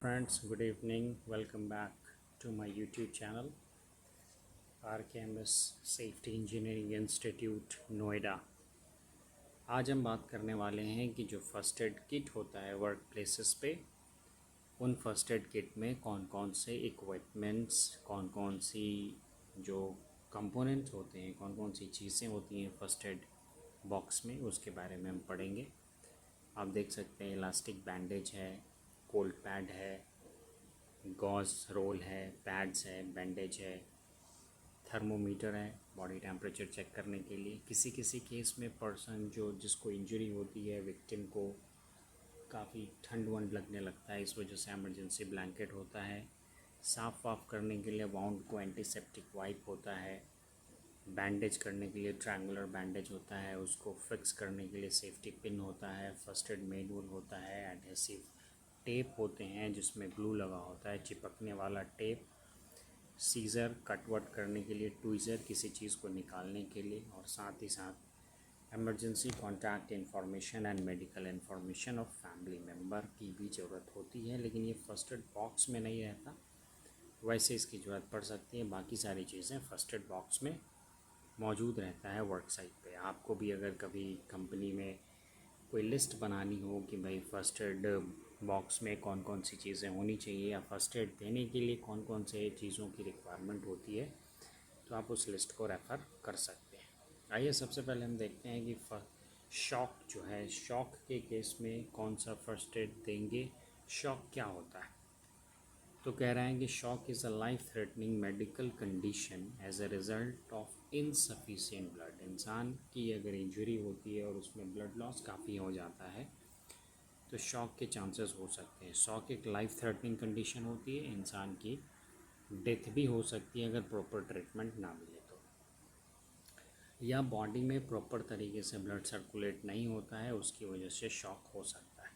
Friends, good evening. Welcome back to my YouTube channel, RKMS Safety Engineering Institute, Noida. आज हम बात करने वाले हैं कि जो फर्स्ट एड किट होता है वर्क प्लेसेस पे, उन फर्स्ट एड किट में कौन कौन से इक्विपमेंट्स, कौन कौन सी जो कंपोनेंट्स होते हैं, कौन कौन सी चीज़ें होती हैं फर्स्ट एड बॉक्स में, उसके बारे में हम पढ़ेंगे। आप देख सकते हैं इलास्टिक बैंडेज है, कोल्ड पैड है, गॉज रोल है, पैड्स है, बैंडेज है, थर्मोमीटर है बॉडी टेम्परेचर चेक करने के लिए। किसी किसी केस में पर्सन जिसको इंजरी होती है, विक्टिम को काफ़ी ठंड वंड लगने लगता है, इस वजह से इमरजेंसी ब्लैंकेट होता है। साफ़ वाफ करने के लिए वाउंड को एंटीसेप्टिक वाइप होता है। बैंडेज करने के लिए ट्रायंगुलर बैंडेज होता है, उसको फिक्स करने के लिए सेफ्टी पिन होता है, फर्स्ट एड मैनुअल होता है, एडहेसिव टेप होते हैं जिसमें ग्लू लगा होता है, चिपकने वाला टेप, सीज़र कटवट करने के लिए, ट्वीज़र किसी चीज़ को निकालने के लिए, और साथ ही साथ emergency contact information and medical information of family member की भी ज़रूरत होती है। लेकिन ये फर्स्ट एड बॉक्स में नहीं रहता, वैसे इसकी ज़रूरत पड़ सकती है। बाकी सारी चीज़ें फर्स्ट एड बॉक्स में मौजूद रहता है वर्क साइट पे। आपको भी अगर कभी कंपनी में कोई लिस्ट बनानी हो कि भाई फ़र्स्ट एड बॉक्स में कौन कौन सी चीज़ें होनी चाहिए या फ़र्स्ट एड देने के लिए कौन कौन से चीज़ों की रिक्वायरमेंट होती है, तो आप उस लिस्ट को रेफ़र कर सकते हैं। आइए सबसे पहले हम देखते हैं कि शॉक जो है, शॉक के केस में कौन सा फ़र्स्ट एड देंगे, शॉक क्या होता है। तो कह रहे हैं कि shock is a life threatening medical condition as a result of insufficient blood. इंसान की अगर इंजरी होती है और उसमें ब्लड लॉस काफ़ी हो जाता है तो शॉक के चांसेस हो सकते हैं। शॉक एक लाइफ थ्रेटनिंग कंडीशन होती है, इंसान की डेथ भी हो सकती है अगर प्रॉपर ट्रीटमेंट ना मिले तो, या बॉडी में प्रॉपर तरीके से ब्लड सर्कुलेट नहीं होता है, उसकी वजह से शॉक हो सकता है।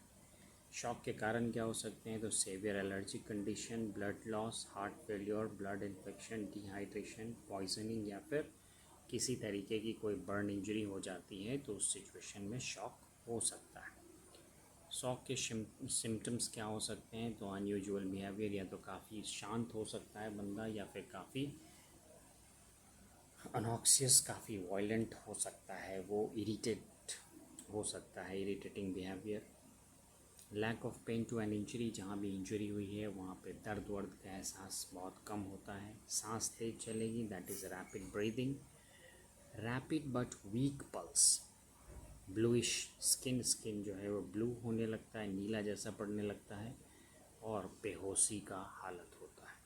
शॉक के कारण क्या हो सकते हैं, तो severe allergic condition, blood loss, heart failure, blood infection, dehydration, poisoning, या फिर किसी तरीके की कोई बर्न इंजरी हो जाती है तो उस सिचुएशन में शॉक हो सकता है। शॉक के सिम्टम्स क्या हो सकते हैं, तो अनयूजुअल बिहेवियर, या तो काफ़ी शांत हो सकता है बंदा, या फिर काफ़ी अनॉक्सियस, काफ़ी वायलेंट हो सकता है, वो इरिटेट हो सकता है, irritating behaviour. Lack of pain to an injury, जहाँ भी इंजरी हुई है वहाँ पे दर्द वर्द का एहसास बहुत कम होता है। सांस तेज चलेगी, that is rapid breathing. Rapid but week pulse, bluish skin, skin जो है वो ब्लू होने लगता है, नीला जैसा पड़ने लगता है, और बेहोशी का हालत होता है।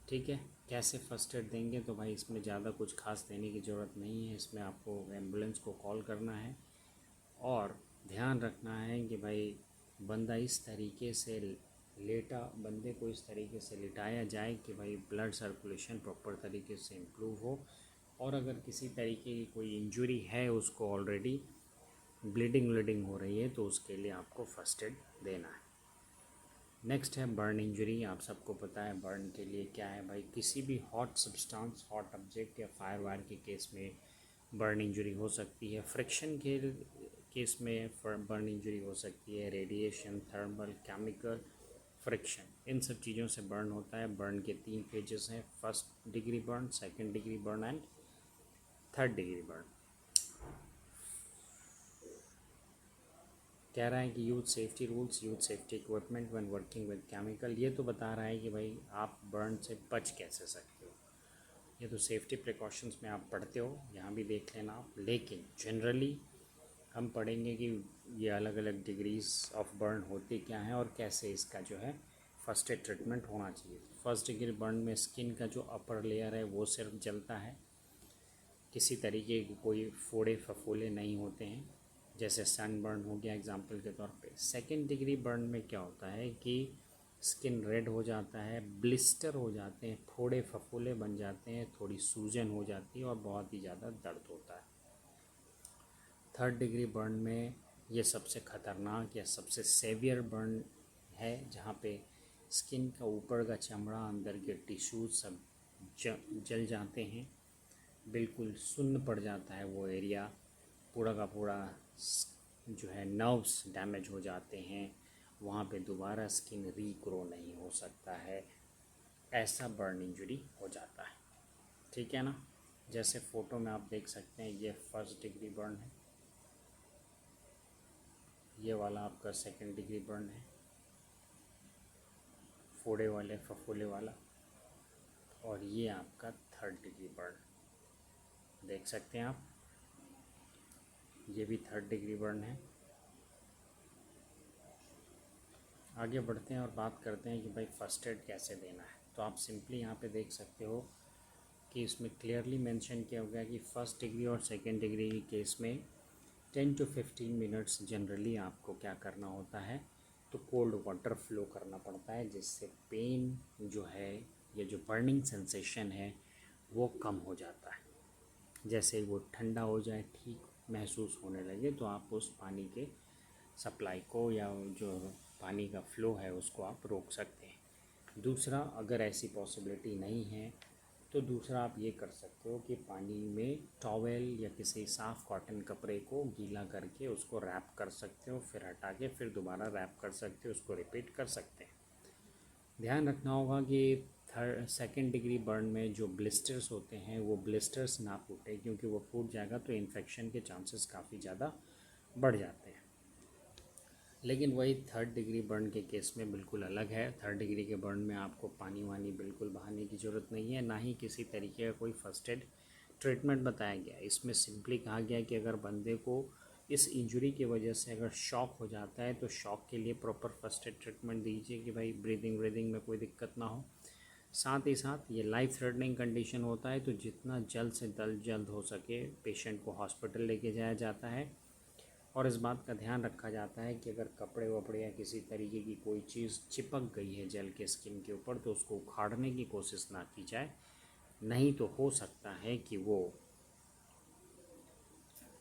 ठीक है, कैसे फर्स्ट एड देंगे, तो भाई इसमें ज़्यादा कुछ खास देने की ज़रूरत नहीं है। इसमें आपको एम्बुलेंस को कॉल करना है और ध्यान रखना है कि भाई बंदा इस तरीके से लेटा, बंदे को इस तरीके से लिटाया जाए कि भाई ब्लड सर्कुलेशन प्रॉपर तरीके से इम्प्रूव हो, और अगर किसी तरीके की कोई इंजरी है, उसको ऑलरेडी ब्लीडिंग हो रही है, तो उसके लिए आपको फर्स्ट एड देना है। नेक्स्ट है बर्न इंजरी। आप सबको पता है बर्न के लिए क्या है भाई, किसी भी हॉट सब्सटेंस, हॉट ऑब्जेक्ट या फायर वायर के केस में बर्न इंजरी हो सकती है। फ्रिक्शन के केस में बर्न इंजरी हो सकती है। रेडिएशन, थर्मल, केमिकल, फ्रिक्शन, इन सब चीज़ों से बर्न होता है। बर्न के 3 फेजेस हैं, first degree burn, second degree burn and third degree burn. कह रहा है कि use safety rules, use safety equipment when working with chemical. ये तो बता रहा है कि भाई आप बर्न से बच कैसे सकते हो, ये तो सेफ्टी प्रिकॉशंस में आप पढ़ते हो, यहाँ भी देख लेना आप। लेकिन जनरली हम पढ़ेंगे कि ये अलग अलग डिग्रीज़ ऑफ बर्न होती क्या हैं और कैसे इसका जो है फर्स्ट एड ट्रीटमेंट होना चाहिए। फर्स्ट डिग्री बर्न में स्किन का जो अपर लेयर है वो सिर्फ जलता है, किसी तरीके के कोई फोड़े फफोले नहीं होते हैं, जैसे सन बर्न हो गया एग्जांपल के तौर पे। सेकंड डिग्री बर्न में क्या होता है कि स्किन रेड हो जाता है, ब्लिस्टर हो जाते हैं, फोड़े फफोले बन जाते हैं, थोड़ी सूजन हो जाती है और बहुत ही ज़्यादा दर्द होता है। थर्ड डिग्री बर्न में ये सबसे ख़तरनाक या सबसे सेवियर बर्न है, जहाँ पे स्किन का ऊपर का चमड़ा, अंदर के टिश्यूज सब जल जाते हैं, बिल्कुल सुन्न पड़ जाता है वो एरिया, पूरा का पूरा जो है नर्व्स डैमेज हो जाते हैं, वहाँ पे दोबारा स्किन रीग्रो नहीं हो सकता है, ऐसा बर्न इंजरी हो जाता है। ठीक है ना। जैसे फ़ोटो में आप देख सकते हैं, ये फर्स्ट डिग्री बर्न है, ये वाला आपका सेकंड डिग्री बर्न है, फोड़े वाले फफोले वाला, और ये आपका थर्ड डिग्री बर्न देख सकते हैं आप, ये भी थर्ड डिग्री बर्न है। आगे बढ़ते हैं और बात करते हैं कि भाई फ़र्स्ट एड कैसे देना है। तो आप सिंपली यहाँ पे देख सकते हो कि इसमें क्लियरली मेंशन किया गया कि फ़र्स्ट डिग्री और सेकंड डिग्री के केस में 10 to 15 मिनट्स जनरली आपको क्या करना होता है, तो कोल्ड वाटर फ्लो करना पड़ता है, जिससे पेन जो है या जो बर्निंग सेंसेशन है वो कम हो जाता है। जैसे वो ठंडा हो जाए, ठीक महसूस होने लगे, तो आप उस पानी के सप्लाई को या जो पानी का फ़्लो है उसको आप रोक सकते हैं। दूसरा, अगर ऐसी पॉसिबिलिटी नहीं है तो दूसरा आप ये कर सकते हो कि पानी में टॉवेल या किसी साफ़ कॉटन कपड़े को गीला करके उसको रैप कर सकते हो, फिर हटा के फिर दोबारा रैप कर सकते हो, उसको रिपीट कर सकते हैं। ध्यान रखना होगा कि सेकंड डिग्री बर्न में जो ब्लिस्टर्स होते हैं वो ब्लिस्टर्स ना फूटे, क्योंकि वो फूट जाएगा तो इन्फेक्शन के चांसेस काफ़ी ज़्यादा बढ़ जाते हैं। लेकिन वही थर्ड डिग्री बर्न के केस में बिल्कुल अलग है। थर्ड डिग्री के बर्न में आपको पानी वानी बिल्कुल बहाने की ज़रूरत नहीं है, ना ही किसी तरीके का कोई फर्स्ट एड ट्रीटमेंट बताया गया। इसमें सिंपली कहा गया कि अगर बंदे को इस इंजरी की वजह से अगर शॉक हो जाता है तो शॉक के लिए प्रॉपर फर्स्ट एड ट्रीटमेंट दीजिए कि भाई ब्रीदिंग में कोई दिक्कत ना हो। साथ ही साथ ये लाइफ थ्रेटनिंग कंडीशन होता है तो जितना जल्द से जल्द हो सके पेशेंट को हॉस्पिटल लेके जाया जाता है, और इस बात का ध्यान रखा जाता है कि अगर कपड़े वपड़े या किसी तरीके की कोई चीज़ चिपक गई है जेल के स्किन के ऊपर तो उसको उखाड़ने की कोशिश ना की जाए, नहीं तो हो सकता है कि वो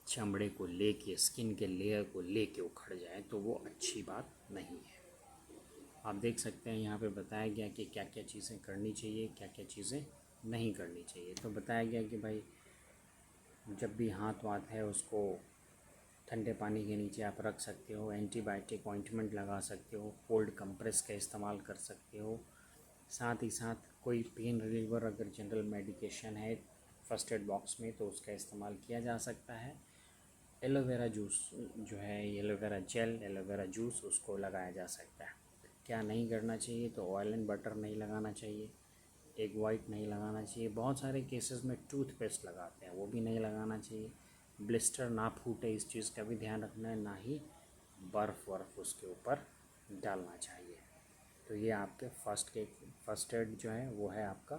चमड़े को लेके, स्किन के लेयर को लेके उखड़ जाए, तो वो अच्छी बात नहीं है। आप देख सकते हैं यहाँ पे बताया गया कि क्या क्या चीज़ें करनी चाहिए, क्या क्या चीज़ें नहीं करनी चाहिए। तो बताया गया कि भाई जब भी हाथ वाथ है उसको ठंडे पानी के नीचे आप रख सकते हो, एंटीबायोटिक ऑइंटमेंट लगा सकते हो, कोल्ड कंप्रेस का इस्तेमाल कर सकते हो। साथ ही साथ कोई पेन रिलीवर अगर जनरल मेडिकेशन है फर्स्ट एड बॉक्स में तो उसका इस्तेमाल किया जा सकता है। एलोवेरा जूस जो है, एलोवेरा जेल, एलोवेरा जूस, उसको लगाया जा सकता है। क्या नहीं करना चाहिए, तो ऑयल एंड बटर नहीं लगाना चाहिए, एग वाइट नहीं लगाना चाहिए। बहुत सारे केसेस में टूथपेस्ट लगाते हैं, वो भी नहीं लगाना चाहिए। ब्लिस्टर ना फूटे इस चीज़ का भी ध्यान रखना है, ना ही बर्फ़ वर्फ उसके ऊपर डालना चाहिए। तो ये आपके फर्स्ट एड जो है वो है आपका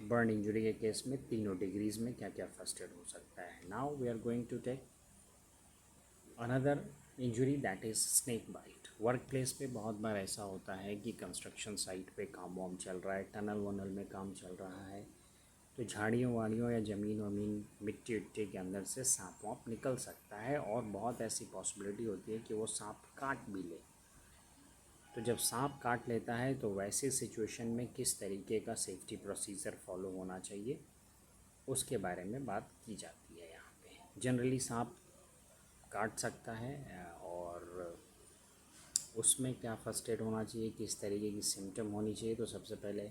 बर्न इंजरी के केस में तीनों डिग्रीज़ में क्या क्या फर्स्ट एड हो सकता है। Now we are going to take another injury, that is snake bite. Work place पे बहुत बार ऐसा होता है कि कंस्ट्रक्शन साइट पे काम वाम चल रहा है, टनल वनल में काम चल रहा है, तो झाड़ियों वाड़ियों या ज़मीन वमीन मिट्टी उट्टी के अंदर से सांप वाप निकल सकता है, और बहुत ऐसी पॉसिबिलिटी होती है कि वो सांप काट भी ले। तो जब सांप काट लेता है तो वैसे सिचुएशन में किस तरीके का सेफ्टी प्रोसीजर फॉलो होना चाहिए उसके बारे में बात की जाती है यहाँ पे। जनरली सांप काट सकता है और उसमें क्या फ़र्स्ट एड होना चाहिए, किस तरीके की सिम्टम होनी चाहिए। तो सबसे पहले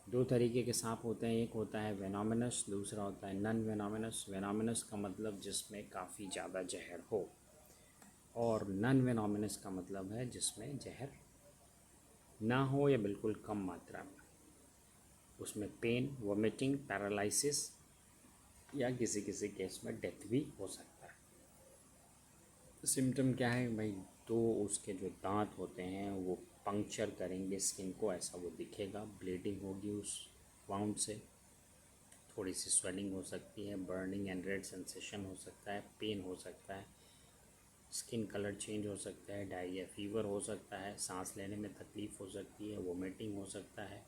दो तरीके के सांप होते हैं, एक होता है वेनोमिनस, दूसरा होता है नन वेनोमिनस। वेनोमिनस का मतलब जिसमें काफ़ी ज़्यादा जहर हो, और नन वेनोमिनस का मतलब है जिसमें जहर ना हो या बिल्कुल कम मात्रा में। उसमें पेन, वोमिटिंग, पैरालिसिस या किसी किसी केस में डेथ भी हो सकता है। सिम्टम क्या है भाई, तो उसके जो दांत होते हैं वो पंक्चर करेंगे स्किन को, ऐसा वो दिखेगा, ब्लीडिंग होगी उस वाउंड से, थोड़ी सी स्वेलिंग हो सकती है, बर्निंग एंड रेड सेंसेशन हो सकता है, पेन हो सकता है, स्किन कलर चेंज हो सकता है, डायरिया फीवर हो सकता है, सांस लेने में तकलीफ़ हो सकती है, वोमिटिंग हो सकता है,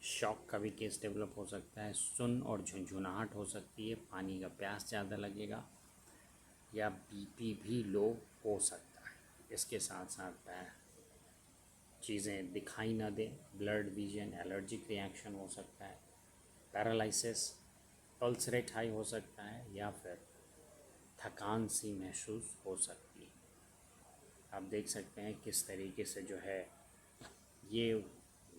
शॉक का भी केस डेवलप हो सकता है, सुन और झुंझुनाहट हो सकती है, पानी का प्यास ज़्यादा लगेगा, या बीपी भी लो हो सकता है। इसके साथ साथ चीज़ें दिखाई ना दें, ब्लड विजन, एलर्जिक रिएक्शन हो सकता है, पैरालिसिस, पल्स रेट हाई हो सकता है, या फिर थकान सी महसूस हो सकती है। आप देख सकते हैं किस तरीके से जो है ये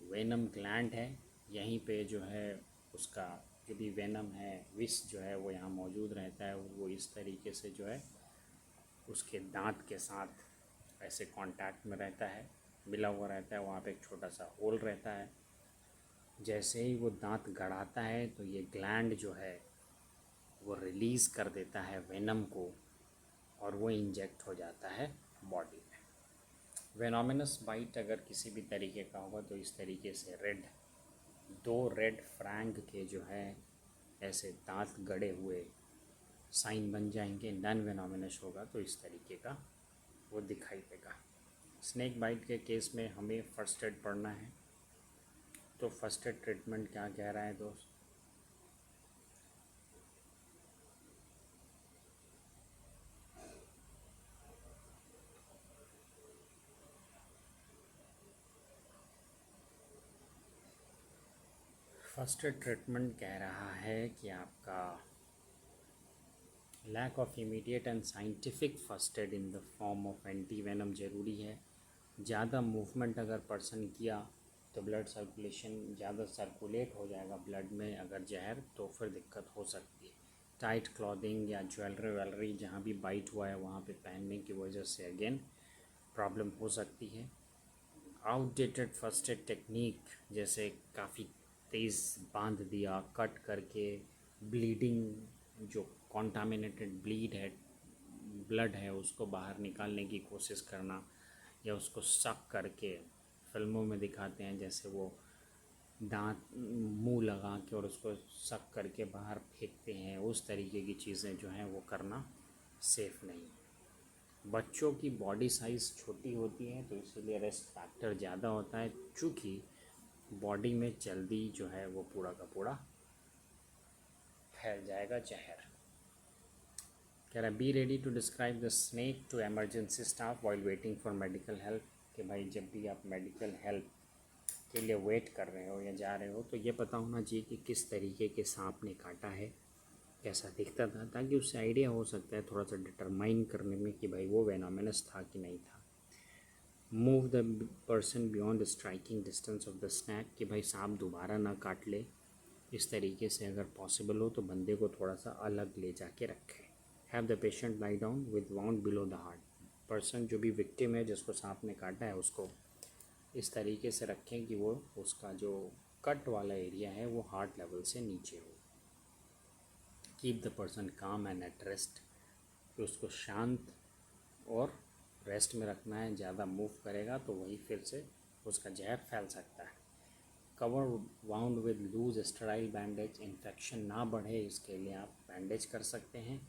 वेनम ग्लैंड है, यहीं पे जो है उसका जो भी वेनम है, विष जो है वो यहाँ मौजूद रहता है, और वो इस तरीके से जो है उसके दांत के साथ ऐसे कांटेक्ट में रहता है, मिला हुआ रहता है। वहाँ पे एक छोटा सा होल रहता है। जैसे ही वो दांत गड़ाता है तो ये ग्लैंड जो है वो रिलीज़ कर देता है वेनम को, और वो इंजेक्ट हो जाता है बॉडी में। वेनोमिनस बाइट अगर किसी भी तरीके का होगा तो इस तरीके से दो रेड फ्रैंक के जो है ऐसे दांत गड़े हुए साइन बन जाएंगे। नॉन वेनोमिनस होगा तो इस तरीके का वो दिखाई देगा। स्नेक बाइट के केस में हमें फ़र्स्ट एड पढ़ना है, तो फर्स्ट एड ट्रीटमेंट क्या कह रहा है दोस्त? फर्स्ट एड ट्रीटमेंट कह रहा है कि आपका lack of immediate and scientific first aid in the form of anti venom ज़रूरी है। ज़्यादा मूवमेंट अगर पर्सन किया तो ब्लड सर्कुलेशन ज़्यादा सर्कुलेट हो जाएगा ब्लड में अगर जहर, तो फिर दिक्कत हो सकती है। टाइट क्लॉथिंग या ज्वेलरी वेलरी जहाँ भी बाइट हुआ है वहाँ पे पहनने की वजह से अगेन प्रॉब्लम हो सकती है। आउटडेटेड फर्स्ट एड टेक्निक, जैसे काफ़ी तेज़ बांध दिया, कट करके ब्लीडिंग, जो कॉन्टामिनेटेड ब्लड है उसको बाहर निकालने की कोशिश करना, या उसको सक करके, फिल्मों में दिखाते हैं जैसे वो दांत मुंह लगा के और उसको सक करके बाहर फेंकते हैं, उस तरीके की चीज़ें जो हैं वो करना सेफ़ नहीं है। बच्चों की बॉडी साइज़ छोटी होती है तो इसीलिए रिस्क फैक्टर ज़्यादा होता है, चूँकि बॉडी में जल्दी जो है वो पूरा का पूरा फैल जाएगा जहर। कह रहा है be ready to describe the snake to emergency staff while waiting for medical help. कि भाई जब भी आप मेडिकल हेल्प के लिए वेट कर रहे हो या जा रहे हो तो ये पता होना चाहिए कि किस तरीके के सांप ने काटा है, कैसा दिखता था, ताकि उससे आइडिया हो सकता है थोड़ा सा डिटरमाइन करने में कि भाई वो वेनोमिनस था कि नहीं था। Move the person beyond striking distance of the snake, कि भाई सांप दोबारा ना काट ले, इस तरीके से अगर पॉसिबल हो तो बंदे को थोड़ा सा अलग ले जाके रखें। Have the patient lie down with wound below the heart, person जो भी विक्टिम है जिसको सांप ने काटा है उसको इस तरीके से रखें कि वो उसका जो कट वाला एरिया है वो हार्ट लेवल से नीचे हो। कीप द पर्सन काम एंड एट रेस्ट, कि उसको शांत और रेस्ट में रखना है। ज़्यादा मूव करेगा तो वही फिर से उसका जहर फैल सकता है। Cover wound with loose sterile bandage, infection ना बढ़े इसके लिए आप बैंडेज कर सकते हैं।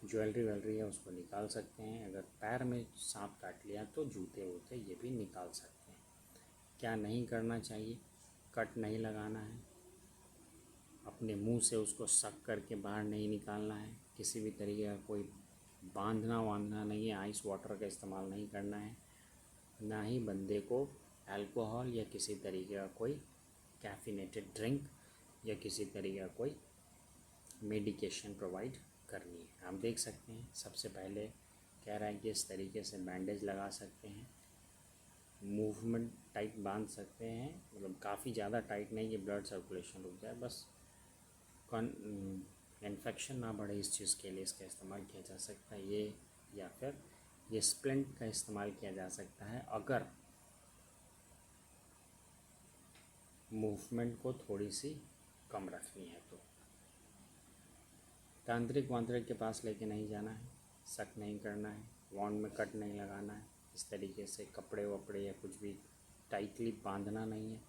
ज्वेलरी वेलरी है उसको निकाल सकते हैं। अगर पैर में सांप काट लिया तो जूते वूते ये भी निकाल सकते हैं। क्या नहीं करना चाहिए? कट नहीं लगाना है, अपने मुंह से उसको सक करके बाहर नहीं निकालना है, किसी भी तरीके का कोई बांधना नहीं है, आइस वाटर का इस्तेमाल नहीं करना है, ना ही बंदे को अल्कोहल या किसी तरीके का कोई कैफिनेटेड ड्रिंक या किसी तरीके का कोई मेडिकेशन प्रोवाइड करनी है। आप देख सकते हैं सबसे पहले कह रहा है कि इस तरीके से बैंडेज लगा सकते हैं, मूवमेंट टाइट बांध सकते हैं, मतलब काफ़ी ज़्यादा टाइट नहीं कि ब्लड सर्कुलेशन रुक जाए, बस इन्फेक्शन ना बढ़े इस चीज़ के लिए इसका इस्तेमाल किया जा सकता है। ये या फिर ये स्प्लिंट का इस्तेमाल किया जा सकता है अगर मूवमेंट को थोड़ी सी कम रखनी है तो। तांत्रिक वांत्रिक के पास लेके नहीं जाना है, शक नहीं करना है, वाउंड में कट नहीं लगाना है, इस तरीके से कपड़े वपड़े या कुछ भी टाइटली बांधना नहीं है,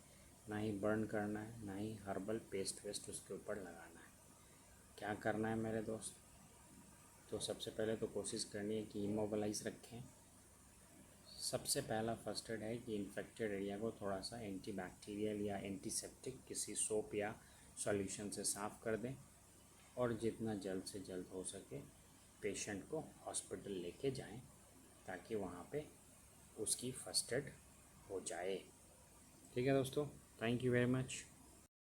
ना ही बर्न करना है, ना ही हर्बल पेस्ट वेस्ट उसके ऊपर लगाना है। क्या करना है मेरे दोस्त? तो सबसे पहले तो कोशिश करनी है कि इमोबलाइज रखें। सबसे पहला फर्स्ट एड है कि इन्फेक्टेड एरिया को थोड़ा सा एंटीबैक्टीरियल या एंटीसेप्टिक किसी सोप या सॉल्यूशन से साफ़ कर दें, और जितना जल्द से जल्द हो सके पेशेंट को हॉस्पिटल लेके जाएं ताकि वहाँ पे उसकी फर्स्ट एड हो जाए। ठीक है दोस्तों, थैंक यू वेरी मच।